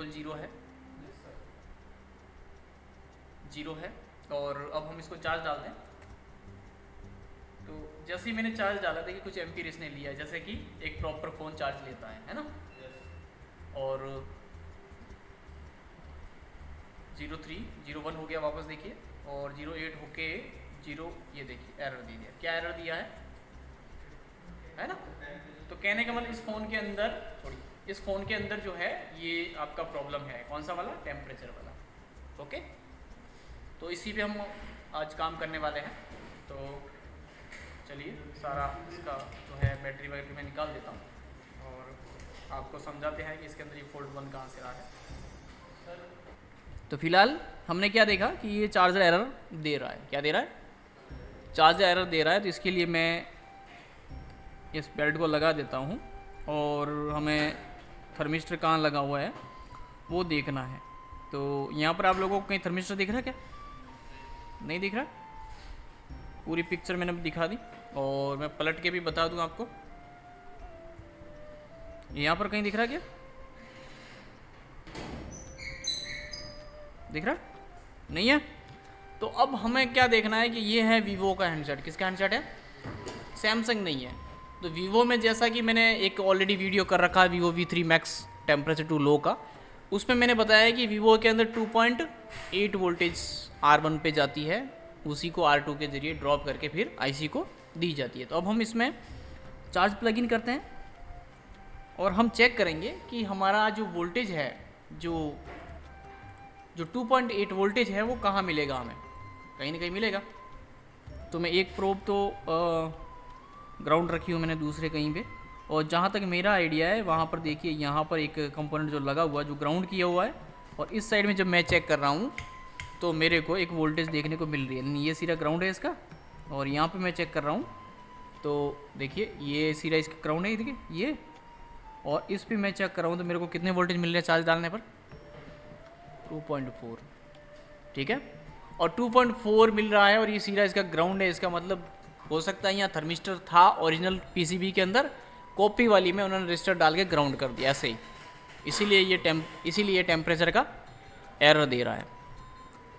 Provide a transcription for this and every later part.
बिल्कुल जीरो है, जीरो है। और अब हम इसको चार्ज डाल दें। तो जैसे ही मैंने चार्ज डाला, देखिए कुछ एम्पीयर इसने लिया है, जैसे कि एक प्रॉपर फ़ोन चार्ज लेता है ना। और 03 01 हो गया वापस देखिए, और 08 होके 0, ये देखिए एरर दे दिया। क्या एरर दिया है ना। तो कहने का मतलब इस फ़ोन के अंदर, सॉरी, इस फ़ोन के अंदर जो है ये आपका प्रॉब्लम है। कौन सा वाला? टेम्परेचर वाला। ओके, तो इसी पे हम आज काम करने वाले हैं। तो चलिए सारा इसका जो है बैटरी वगैरह मैं निकाल देता हूँ और आपको समझाते हैं कि इसके अंदर ये फोल्ड 1 कहाँ से रहा है। तो फिलहाल हमने क्या देखा कि ये चार्जर एरर दे रहा है। क्या दे रहा है? चार्जर एरर दे रहा है। तो इसके लिए मैं इस बेल्ट को लगा देता हूँ और हमें थर्मिस्टर कहाँ लगा हुआ है वो देखना है। तो यहाँ पर आप लोगों को कहीं थर्मिस्टर दिख रहा है क्या? नहीं दिख रहा? पूरी पिक्चर मैंने दिखा दी और मैं पलट के भी बता दूँ आपको। यहाँ पर कहीं दिख रहा क्या? दिख रहा नहीं है? तो अब हमें क्या देखना है कि ये है वीवो का हैंडसेट। किसका हैंडसेट है? सैमसंग नहीं है। तो वीवो में जैसा कि मैंने एक ऑलरेडी वीडियो कर रखा है Vivo V3 Max temperature to low का, उसमें मैंने बताया कि वीवो के अंदर 2.8 वोल्टेज R1 पे जाती है, उसी को R2 के ज़रिए ड्रॉप करके फिर IC को दी जाती है। तो अब हम इसमें चार्ज प्लग इन करते हैं और हम चेक करेंगे कि हमारा जो वोल्टेज है, जो 2.8 वोल्टेज है वो कहाँ मिलेगा हमें। कहीं ना कहीं मिलेगा। तो मैं एक प्रोब तो ग्राउंड रखी हूँ मैंने दूसरे कहीं पे, और जहाँ तक मेरा आइडिया है वहाँ पर देखिए यहाँ पर एक कंपोनेंट जो लगा हुआ है जो ग्राउंड किया हुआ है, और इस साइड में जब मैं चेक कर रहा हूँ तो मेरे को एक वोल्टेज देखने को मिल रही है। ये सिरा ग्राउंड है इसका, और यहाँ पे मैं चेक कर रहा हूँ तो देखिए ये सिरा इसका ग्राउंड है, देखिए ये, और इस पर मैं चेक कर रहा हूँ तो मेरे को कितने वोल्टेज मिल रहे हैं चार्ज डालने पर? 2.4। ठीक है, और 2.4 मिल रहा है और ये सिरा इसका ग्राउंड है। इसका मतलब हो सकता है यहाँ थर्मिस्टर था ओरिजिनल पीसीबी के अंदर, कॉपी वाली में उन्होंने रजिस्टर डाल के ग्राउंड कर दिया ऐसे ही, इसीलिए ये टेम्परेचर का एरर दे रहा है।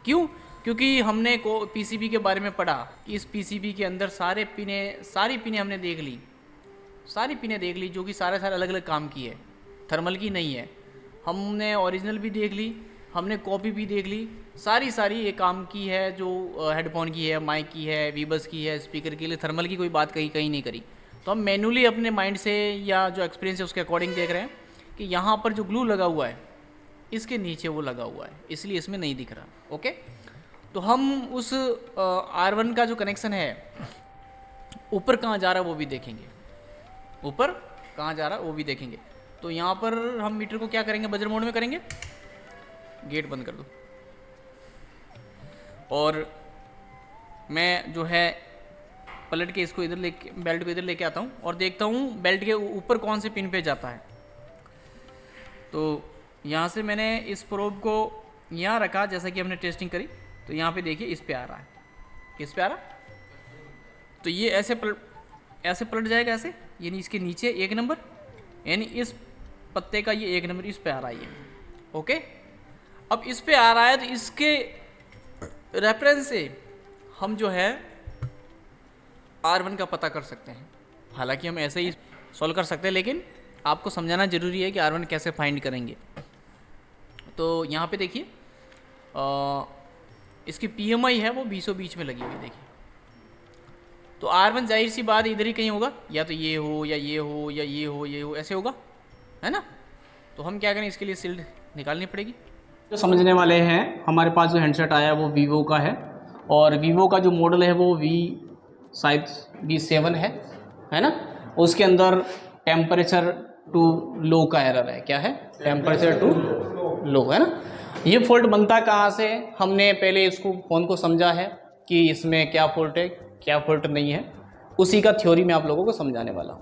क्यों? क्योंकि हमने पीसीबी के बारे में पढ़ा कि इस पीसीबी के अंदर सारी पिनें हमने देख ली, सारी पिनें देख ली जो कि सारे अलग अलग काम की है, थर्मल की नहीं है। हमने ओरिजिनल भी देख ली, हमने कॉपी भी देख ली, सारी ये काम की है, जो हेडफोन की है, माइक की है, वीबस की है, स्पीकर के लिए। थर्मल की कोई बात कहीं नहीं करी। तो हम मैनुअली अपने माइंड से या जो एक्सपीरियंस है उसके अकॉर्डिंग देख रहे हैं कि यहाँ पर जो ग्लू लगा हुआ है इसके नीचे वो लगा हुआ है, इसलिए इसमें नहीं दिख रहा। ओके, तो हम उस R1 का जो कनेक्शन है ऊपर कहाँ जा रहा है वो भी देखेंगे, ऊपर कहाँ जा रहा है वो भी देखेंगे। तो यहाँ पर हम मीटर को क्या करेंगे? बजर मोड में करेंगे। गेट बंद कर दो, और मैं जो है पलट के इसको इधर लेके, बेल्ट को इधर लेके आता हूँ और देखता हूँ बेल्ट के ऊपर कौन से पिन पे जाता है। तो यहाँ से मैंने इस प्रोब को यहाँ रखा जैसा कि हमने टेस्टिंग करी, तो यहाँ पे देखिए इस पे आ रहा है। किस पे आ रहा? तो ये ऐसे पलट जाएगा ऐसे, यानी इसके नीचे 1 नंबर, यानी इस पत्ते का ये 1 नंबर इस पे आ रहा है ये। ओके, अब इस पे आ रहा है तो इसके रेफरेंस से हम जो है R1 का पता कर सकते हैं। हालांकि हम ऐसे ही सॉल्व कर सकते हैं, लेकिन आपको समझाना जरूरी है कि R1 कैसे फाइंड करेंगे। तो यहाँ पे देखिए इसकी PMI है वो 20 बीच में लगी हुई, देखिए। तो R1 जाहिर सी बात इधर ही कहीं होगा, या तो ये हो या ये हो या ये हो ऐसे होगा, है ना। तो हम क्या करें, इसके लिए सील्ड निकालनी पड़ेगी। जो समझने वाले हैं, हमारे पास जो हैंडसेट आया है वो वीवो का है, और वीवो का जो मॉडल है वो शायद V7 है ना। उसके अंदर टेम्परेचर टू लो का एरर है। क्या है? टेम्परेचर टू लो, है ना। ये फॉल्ट बनता कहाँ से? हमने पहले इसको फ़ोन को समझा है कि इसमें क्या फॉल्ट है क्या फॉल्ट नहीं है, उसी का थ्योरी में आप लोगों को समझाने वाला हूँ।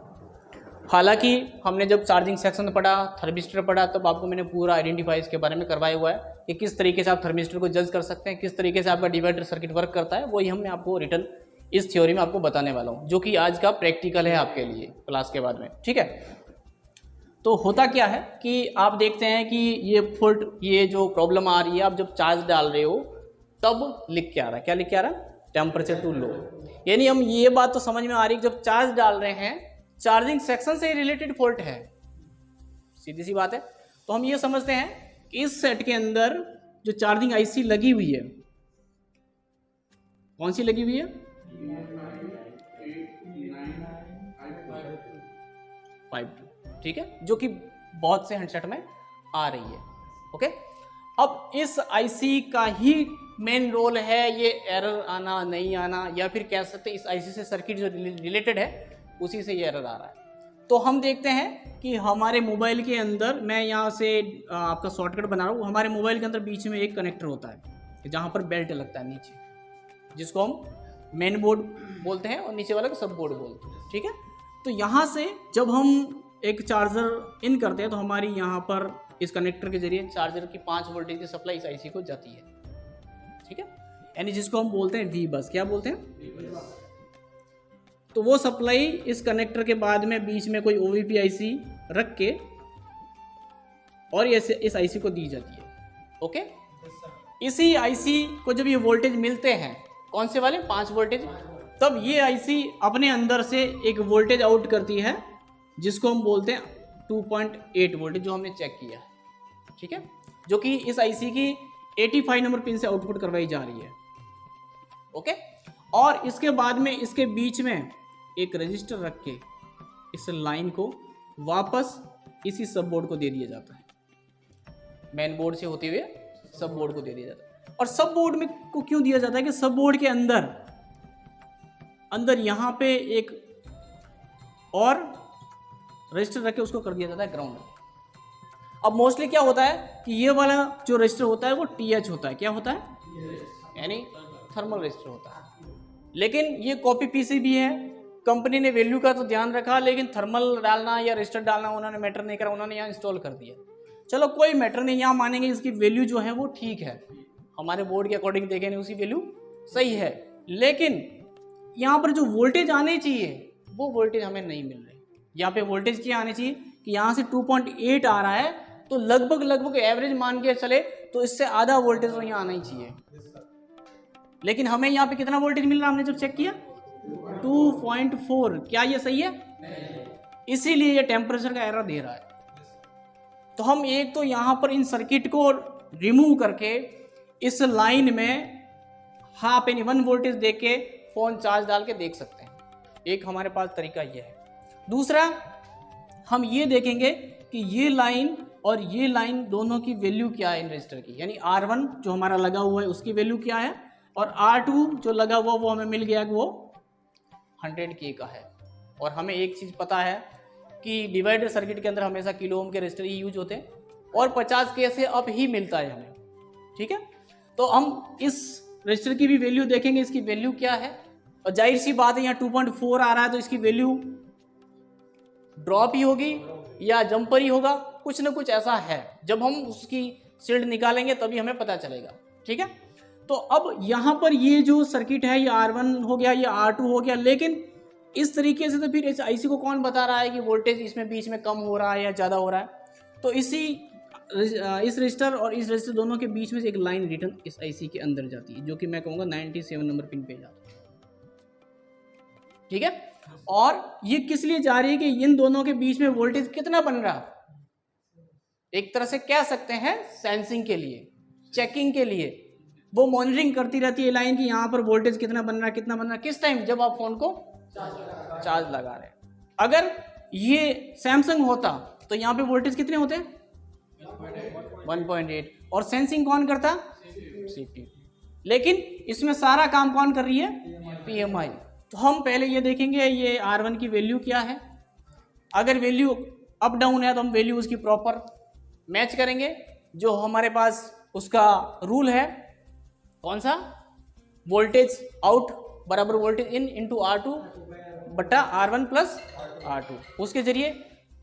हालांकि हमने जब चार्जिंग सेक्शन पढ़ा, थर्मिस्टर पढ़ा, तब आपको मैंने पूरा आइडेंटिफाई इसके बारे में करवाया हुआ है कि किस तरीके से आप थर्मिस्टर को जज कर सकते हैं, किस तरीके से आपका डिवाइडर सर्किट वर्क करता है। वही हमने आपको रिटर्न इस थ्योरी में आपको बताने वाला हूँ, जो कि आज का प्रैक्टिकल है आपके लिए क्लास के बाद में। ठीक है, तो होता क्या है कि आप देखते हैं कि ये फॉल्ट, ये जो प्रॉब्लम आ रही है, आप जब चार्ज डाल रहे हो तब लिख के आ रहा है, क्या लिख के आ रहा है, टेम्परेचर टू लो। यानी हम ये बात तो समझ में आ रही है कि जब चार्ज डाल रहे हैं चार्जिंग सेक्शन से रिलेटेड फॉल्ट है, सीधी सी बात है। तो हम ये समझते हैं कि इस सेट के अंदर जो चार्जिंग आईसी लगी हुई है, कौन सी लगी हुई है, 52, ठीक है, जो कि बहुत से हैंडसेट में आ रही है। ओके, अब इस आईसी का ही मेन रोल है ये एरर आना नहीं आना, या फिर कह सकते हैं इस आईसी से सर्किट जो रिलेटेड है उसी से ये एरर आ रहा है। तो हम देखते हैं कि हमारे मोबाइल के अंदर, मैं यहाँ से आपका शॉर्टकट बना रहा हूँ, हमारे मोबाइल के अंदर बीच में एक कनेक्टर होता है जहाँ पर बेल्ट लगता है नीचे, जिसको हम मेन बोर्ड बोलते हैं और नीचे वाला को सब बोर्ड बोलते हैं, ठीक है। तो यहाँ से जब हम एक चार्जर इन करते हैं तो हमारी यहाँ पर इस कनेक्टर के जरिए चार्जर की 5 वोल्टेज की सप्लाई इस आईसी को जाती है, ठीक है, यानी जिसको हम बोलते हैं वी बस, क्या बोलते हैं। तो वो सप्लाई इस कनेक्टर के बाद में बीच में कोई ओवीपी आईसी रख के और ये इस आईसी को दी जाती है। ओके, इसी आईसी को जब ये वोल्टेज मिलते हैं, कौन से वाले, 5 वोल्टेज, तब ये आईसी अपने अंदर से एक वोल्टेज आउट करती है जिसको हम बोलते हैं 2.8 वोल्टेज, जो हमने चेक किया, ठीक है, जो कि इस आईसी की 85 नंबर पिन से आउटपुट करवाई जा रही है। ओके, और इसके बाद में इसके बीच में एक रजिस्टर रख के इस लाइन को वापस इसी सब बोर्ड को दे दिया जाता है, मेन बोर्ड से होते हुए सब बोर्ड को दे दिया जाता है। और सब बोर्ड में को क्यों दिया जाता है कि सब बोर्ड के अंदर यहाँ पे एक और रजिस्टर रख के उसको कर दिया जाता है ग्राउंड। अब मोस्टली क्या होता है कि ये वाला जो रजिस्टर होता है वो टीएच होता है, क्या होता है, यानी थर्मल रजिस्टर होता है। लेकिन ये कॉपी पीसीबी है, कंपनी ने वैल्यू का तो ध्यान रखा, लेकिन थर्मल डालना या रजिस्टर डालना उन्होंने मैटर नहीं करा, उन्होंने यहाँ इंस्टॉल कर दिया। चलो कोई मैटर नहीं, यहाँ मानेंगे इसकी वैल्यू जो है वो ठीक है, हमारे बोर्ड के अकॉर्डिंग देखेंगे उसकी वैल्यू सही है, लेकिन यहाँ पर जो वोल्टेज आने चाहिए वो वोल्टेज हमें नहीं मिल रही। यहाँ पे वोल्टेज क्या आने चाहिए कि यहाँ से 2.8 आ रहा है, तो लगभग एवरेज मान के चले तो इससे आधा वोल्टेज तो यहाँ आना ही चाहिए, लेकिन हमें यहाँ पे कितना वोल्टेज मिल रहा है, हमने जब चेक किया 2.4, क्या ये सही है, इसीलिए ये टेम्परेचर का एरर दे रहा है। तो हम एक तो यहाँ पर इन सर्किट को रिमूव करके इस लाइन में हाफ यानी 1 वोल्टेज दे के फोन चार्ज डाल के देख सकते हैं, एक हमारे पास तरीका ये है। दूसरा हम ये देखेंगे कि ये लाइन और ये लाइन दोनों की वैल्यू क्या है इन रजिस्टर की, यानी R1 जो हमारा लगा हुआ है उसकी वैल्यू क्या है, और R2 जो लगा हुआ वो हमें मिल गया कि वो 100K का है। और हमें एक चीज़ पता है कि डिवाइडर सर्किट के अंदर हमेशा किलो ओम के रजिस्टर ही यूज होते हैं, और 50K से अब ही मिलता है हमें, ठीक है। तो हम इस रजिस्टर की भी वैल्यू देखेंगे, इसकी वैल्यू क्या है, और जाहिर सी बात है यहाँ 2.4 आ रहा है तो इसकी वैल्यू ड्रॉप ही होगी या जंपर ही होगा, कुछ ना कुछ ऐसा है। जब हम उसकी शील्ड निकालेंगे तभी हमें पता चलेगा, ठीक है। तो अब यहाँ पर ये जो सर्किट है ये R1 हो गया, ये R2 हो गया, लेकिन इस तरीके से तो फिर इस आईसी को कौन बता रहा है कि वोल्टेज इसमें बीच में कम हो रहा है या ज़्यादा हो रहा है। तो इस रजिस्टर और इस रजिस्टर दोनों के बीच में से एक लाइन रिटर्न इस आईसी के अंदर जाती है, जो कि मैं कहूँगा 97 नंबर पिन पे जाती है, ठीक है। और ये किस लिए जा रही है कि इन दोनों के बीच में वोल्टेज कितना बन रहा है, एक तरह से कह सकते हैं सेंसिंग के लिए, चेकिंग के लिए वो मॉनिटरिंग करती रहती है लाइन की, यहाँ पर वोल्टेज कितना बन रहा है, कितना बन रहा है, किस टाइम, जब आप फोन को चार्ज लगा रहे हैं। अगर ये सैमसंग होता तो यहाँ पे वोल्टेज कितने होते हैं 1.8, और सेंसिंग कौन करता, सीपीयू, लेकिन इसमें सारा काम कौन कर रही है, पीएमआई। तो हम पहले ये देखेंगे ये R1 की वैल्यू क्या है, अगर वैल्यू अप डाउन है तो हम वैल्यू उसकी प्रॉपर मैच करेंगे, जो हमारे पास उसका रूल है कौन सा, वोल्टेज आउट बराबर वोल्टेज इन इंटू R2 बटा R1 प्लस R2, उसके जरिए,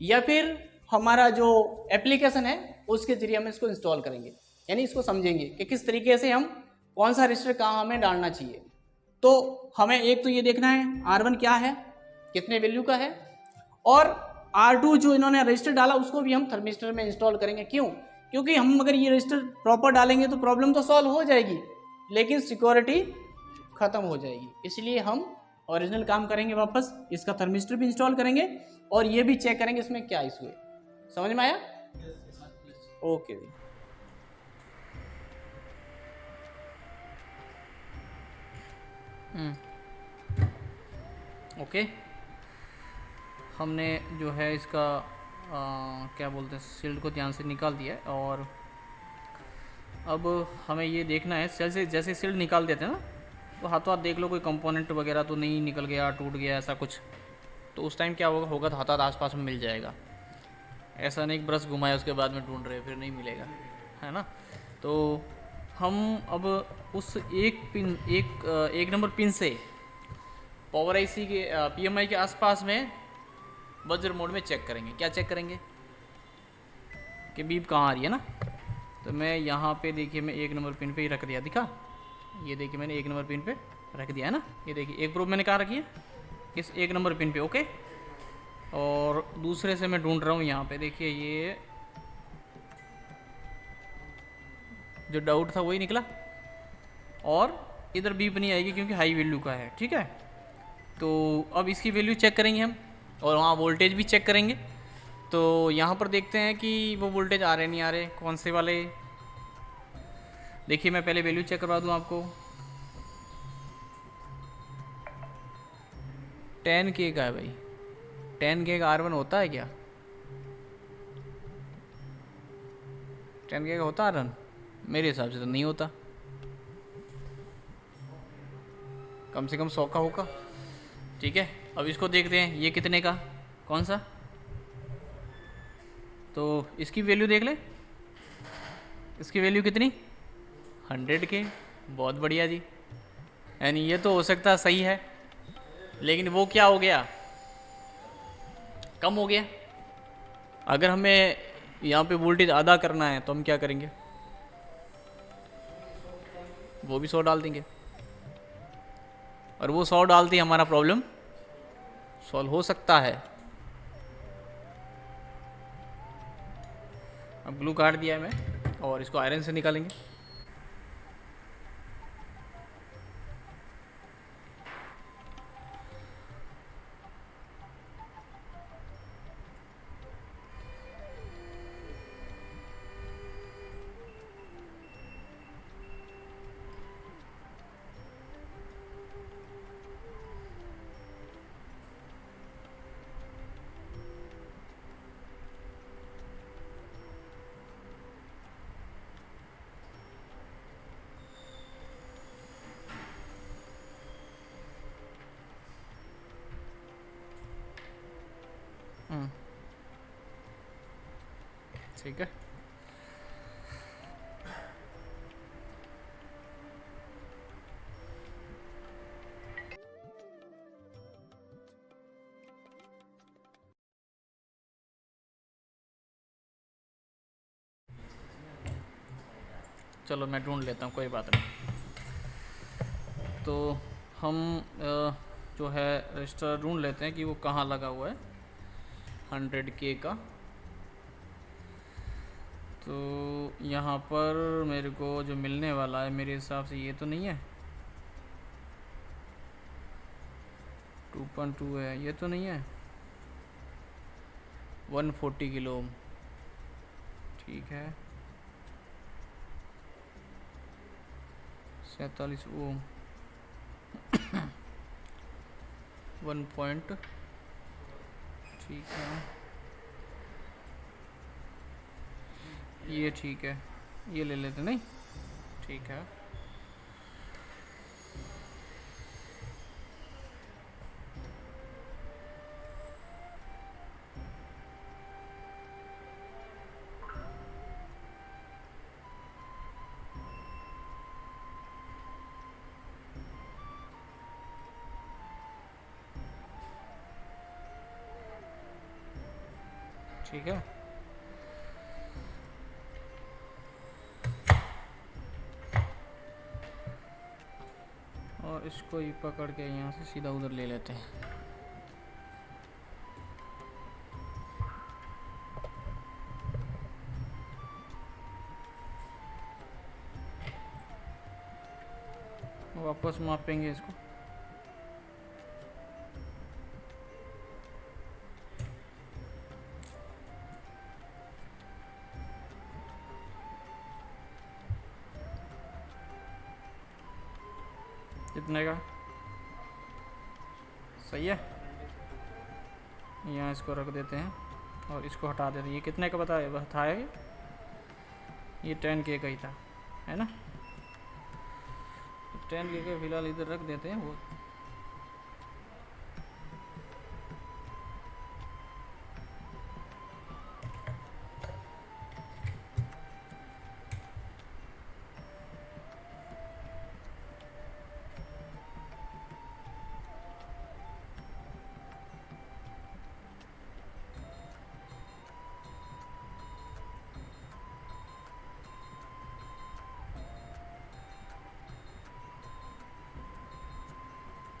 या फिर हमारा जो एप्लीकेशन है उसके जरिए हम इसको इंस्टॉल करेंगे, यानी इसको समझेंगे कि किस तरीके से हम कौन सा रजिस्टर कहाँ हमें डालना चाहिए। तो हमें एक तो ये देखना है R1 क्या है, कितने वैल्यू का है, और R2 जो इन्होंने रजिस्टर डाला उसको भी हम थर्मिस्टर में इंस्टॉल करेंगे। क्यों? क्योंकि हम अगर ये रजिस्टर प्रॉपर डालेंगे तो प्रॉब्लम तो सॉल्व हो जाएगी, लेकिन सिक्योरिटी ख़त्म हो जाएगी। इसलिए हम ओरिजिनल काम करेंगे, वापस इसका थर्मिस्टर भी इंस्टॉल करेंगे और ये भी चेक करेंगे इसमें क्या इशू है। समझ में आया? ओके जी। ओके, हमने जो है इसका क्या बोलते हैं, शील्ड को ध्यान से निकाल दिया है। और अब हमें ये देखना है, सेल से जैसे शील्ड निकाल देते हैं ना, तो हाथों हाथ देख लो कोई कंपोनेंट वगैरह तो नहीं निकल गया, टूट गया, ऐसा कुछ। तो उस टाइम क्या होगा तो हाथ आसपास में मिल जाएगा। ऐसा नहीं ब्रश घुमाया उसके बाद में ढूंढ रहे फिर नहीं मिलेगा, है ना। तो हम अब उस एक नंबर पिन से पावर आईसी के PMI के आसपास में बजर मोड में चेक करेंगे। क्या चेक करेंगे कि बीप कहाँ आ रही है ना। तो मैं यहाँ पे देखिए, मैं 1 नंबर पिन पे ही रख दिया, दिखा, ये देखिए मैंने 1 नंबर पिन पे रख दिया है ना। ये देखिए एक प्रूफ मैंने कहाँ रखी है, इस 1 नंबर पिन पे। ओके, और दूसरे से मैं ढूंढ रहा हूँ यहाँ पे, देखिए ये जो डाउट था वही निकला, और इधर बीप नहीं आएगी क्योंकि हाई वैल्यू का है। ठीक है, तो अब इसकी वैल्यू चेक करेंगे हम, और वहाँ वोल्टेज भी चेक करेंगे। तो यहाँ पर देखते हैं कि वो वोल्टेज आ रहे नहीं आ रहे, कौन से वाले। देखिए मैं पहले वैल्यू चेक करवा दूँ आपको। 10K का है भाई, 10K का R1 होता है क्या? 10K का होता R1? मेरे हिसाब से तो नहीं होता, कम से कम 100 का होगा। ठीक है, अब इसको देखते हैं ये कितने का, कौन सा। तो इसकी वैल्यू देख ले, इसकी वैल्यू कितनी, 100K। बहुत बढ़िया जी, यानी ये तो हो सकता सही है, लेकिन वो क्या हो गया, कम हो गया। अगर हमें यहाँ पे वोल्टेज आधा करना है तो हम क्या करेंगे, वो भी 100 डाल देंगे, और वो 100 डालते ही हमारा प्रॉब्लम सॉल्व हो सकता है। अब ग्लू काट दिया है मैं, और इसको आयरन से निकालेंगे। ठीक है, चलो मैं ढूंढ लेता हूँ, कोई बात नहीं। तो हम जो है रजिस्टर ढूंढ लेते हैं कि वो कहाँ लगा हुआ है 100K का। तो यहाँ पर मेरे को जो मिलने वाला है मेरे हिसाब से ये तो नहीं है, 2.2 है, ये तो नहीं है, 140 किलो ओम। ठीक है, 47 ओम 1 पॉइंट। ठीक है, ये ठीक है, ये ले लेते नहीं। ठीक है, ठीक है। और इसको ही पकड़ के यहाँ से सीधा उधर ले लेते हैं। वापस मापेंगे इसको। कितने का सही है? यहाँ इसको रख देते हैं और इसको हटा देते हैं। ये कितने का बताया ये 10K का ही था, है ना? 10K का फिलहाल इधर रख देते हैं। वो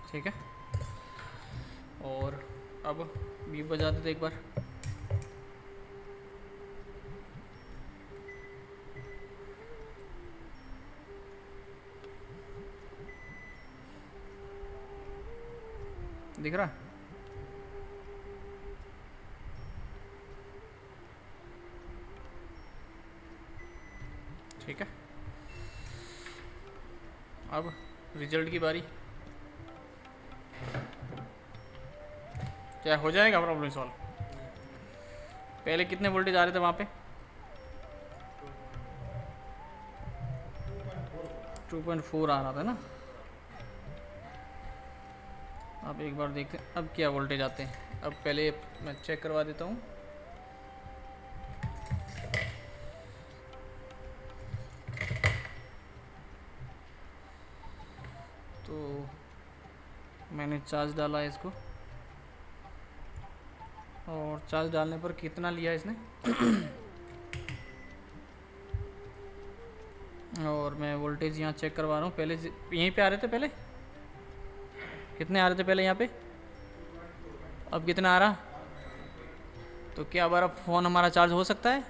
ठीक है। और अब बीप बजा देते एक बार। दिख रहा? ठीक है। अब रिजल्ट की बारी। क्या हो जाएगा प्रॉब्लम सॉल्व? पहले कितने वोल्टेज आ रहे थे वहाँ पे? 2.4 आ रहा था ना। अब एक बार देखते हैं अब क्या वोल्टेज आते हैं। अब पहले मैं चेक करवा देता हूँ। तो मैंने चार्ज डाला है इसको, और चार्ज डालने पर कितना लिया इसने और मैं वोल्टेज यहाँ चेक करवा रहा हूँ। पहले यहीं पे आ रहे थे, पहले कितने आ रहे थे पहले यहाँ पे? अब कितना आ रहा? तो क्या हमारा फ़ोन हमारा चार्ज हो सकता है?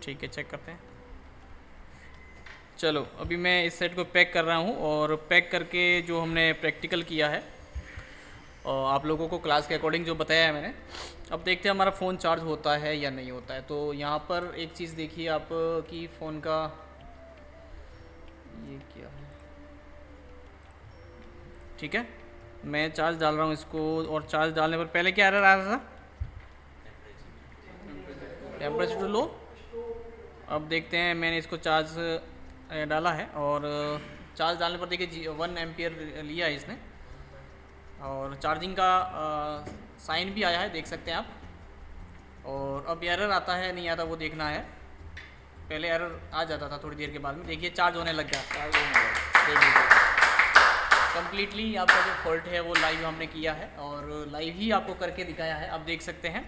ठीक है, चेक करते हैं। चलो अभी मैं इस सेट को पैक कर रहा हूँ, और पैक करके जो हमने प्रैक्टिकल किया है और आप लोगों को क्लास के अकॉर्डिंग जो बताया है मैंने, अब देखते हैं हमारा फ़ोन चार्ज होता है या नहीं होता है। तो यहाँ पर एक चीज़ देखिए आप कि फ़ोन का ये क्या है। ठीक है, मैं चार्ज डाल रहा हूँ इसको, और चार्ज डालने पर पहले क्या एरर आ रहा था? Temperature low. अब देखते हैं, मैंने इसको चार्ज डाला है, और चार्ज डालने पर देखिए 1 एम्पियर लिया है इसने, और चार्जिंग का साइन भी आया है, देख सकते हैं आप। और अब एरर आता है नहीं आता वो देखना है। पहले एरर आ जाता था थोड़ी देर के बाद में, देखिए चार्ज होने लग गया। कम्प्लीटली आपका जो फॉल्ट है वो लाइव हमने किया है, और लाइव ही आपको करके दिखाया है, आप देख सकते हैं।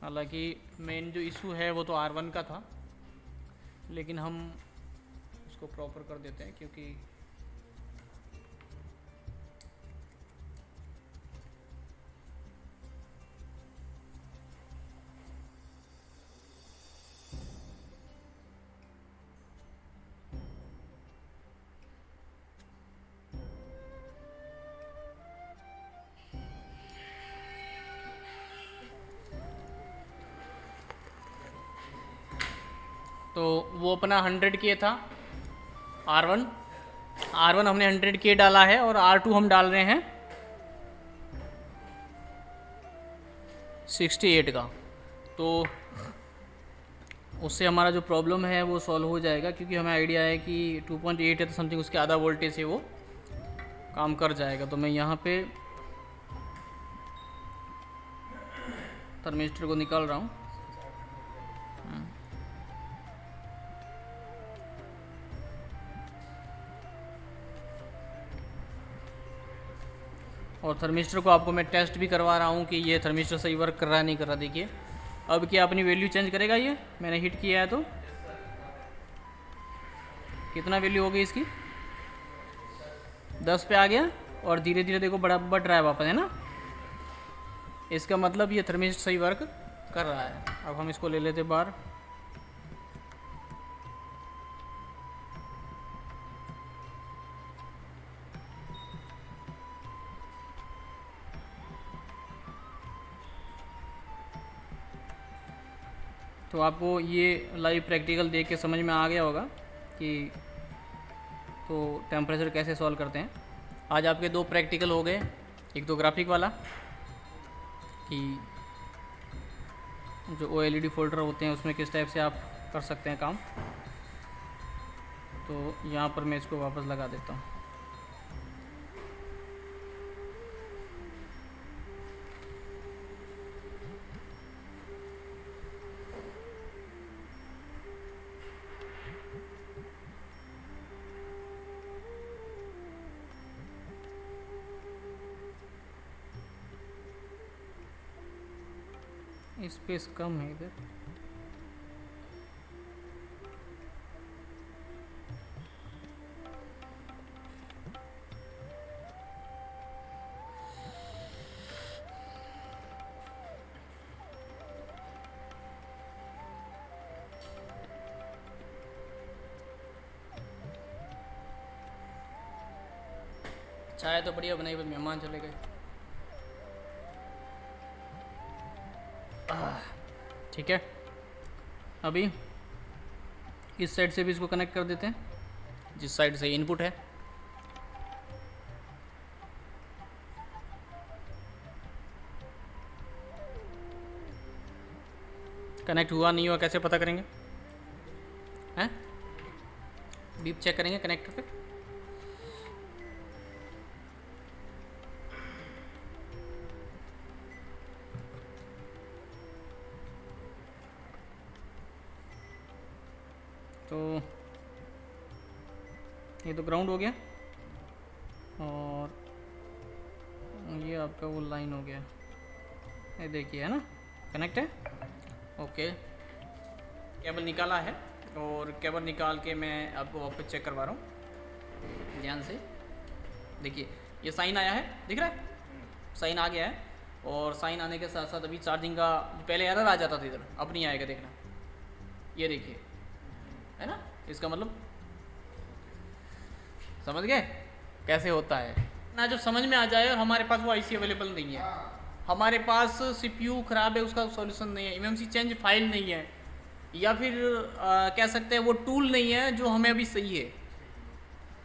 हालांकि मेन जो इशू है वो तो R1 का था, लेकिन हम उसको प्रॉपर कर देते हैं क्योंकि तो वो अपना 100K था R1 हमने 100K डाला है, और R2 हम डाल रहे हैं 68 का। तो उससे हमारा जो प्रॉब्लम है वो सॉल्व हो जाएगा, क्योंकि हमें आइडिया है कि 2.8 है तो समथिंग उसके आधा वोल्टेज से वो काम कर जाएगा। तो मैं यहाँ पे थर्मिस्टर को निकाल रहा हूँ। और थर्मिस्टर को आपको मैं टेस्ट भी करवा रहा हूँ कि ये थर्मिस्टर सही वर्क कर रहा है नहीं कर रहा। देखिए अब क्या अपनी वैल्यू चेंज करेगा, ये मैंने हिट किया है तो कितना वैल्यू हो गई इसकी? 10 पे आ गया, और धीरे धीरे देखो बढ़ रहा है वापस, है ना। इसका मतलब ये थर्मिस्टर सही वर्क कर रहा है। अब हम इसको ले लेते बाहर। तो आपको ये लाइव प्रैक्टिकल देख के समझ में आ गया होगा कि तो टेम्परेचर कैसे सॉल्व करते हैं। आज आपके 2 प्रैक्टिकल हो गए, एक तो ग्राफिक वाला कि जो OLED फोल्डर होते हैं उसमें किस टाइप से आप कर सकते हैं काम। तो यहाँ पर मैं इसको वापस लगा देता हूँ। स्पेस कम है इधर। चाय तो बढ़िया बनाई, बस मेहमान चले गए। ठीक है, अभी इस साइड से भी इसको कनेक्ट कर देते हैं जिस साइड से इनपुट है। कनेक्ट हुआ नहीं हुआ कैसे पता करेंगे? हैं? बीप चेक करेंगे कनेक्टर पे। तो ये तो ग्राउंड हो गया और ये आपका वो लाइन हो गया, ये देखिए है ना, कनेक्ट है। ओके, केबल निकाला है और केबल निकाल के मैं आपको वापस चेक करवा रहा हूँ। ध्यान से देखिए, ये साइन आया है, दिख रहा है? साइन आ गया है और साइन आने के साथ साथ अभी चार्जिंग का पहले एरर आ जाता था इधर, अब नहीं आएगा, देखना। ये देखिए, है ना, इसका मतलब समझ गए कैसे होता है ना। जब समझ में आ जाए और हमारे पास वो IC अवेलेबल नहीं है, हमारे पास CPU ख़राब है, उसका सॉल्यूशन नहीं है, MMC चेंज फाइल नहीं है, या फिर कह सकते हैं वो टूल नहीं है जो हमें अभी सही है।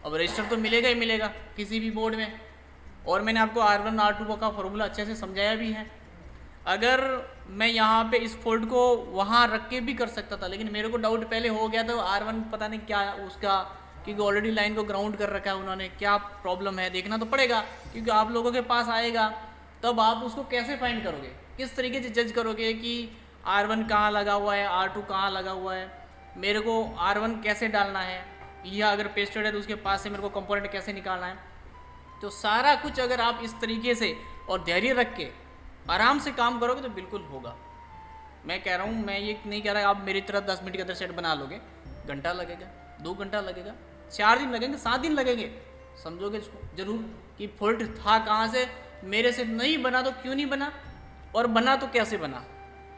अब रजिस्टर तो मिलेगा ही मिलेगा किसी भी बोर्ड में, और मैंने आपको R1 R2 का फॉर्मूला अच्छे से समझाया भी है। अगर मैं यहाँ पे इस फोल्ड को वहाँ रख के भी कर सकता था, लेकिन मेरे को डाउट पहले हो गया था R1 पता नहीं क्या उसका, क्योंकि ऑलरेडी लाइन को ग्राउंड कर रखा है उन्होंने, क्या प्रॉब्लम है देखना तो पड़ेगा, क्योंकि आप लोगों के पास आएगा तब आप उसको कैसे फाइंड करोगे, किस तरीके से जज करोगे कि R1 कहाँ लगा हुआ है, R2 कहाँ लगा हुआ है, मेरे को R1 कैसे डालना है, या अगर पेस्टेड है तो उसके पास से मेरे को कंपोनेंट कैसे निकालना है। तो सारा कुछ अगर आप इस तरीके से और धैर्य रख के आराम से काम करोगे तो बिल्कुल होगा। मैं कह रहा हूँ, मैं ये नहीं कह रहा आप मेरी तरह 10 मिनट के अंदर सेट बना लोगे, घंटा लगेगा, 2 घंटा लगेगा, 4 दिन लगेंगे, 7 दिन लगेंगे, समझोगे जरूर कि फॉल्ट था कहाँ से, मेरे से नहीं बना तो क्यों नहीं बना, और बना तो कैसे बना,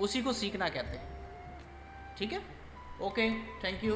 उसी को सीखना कहते हैं। ठीक है, ओके, थैंक यू।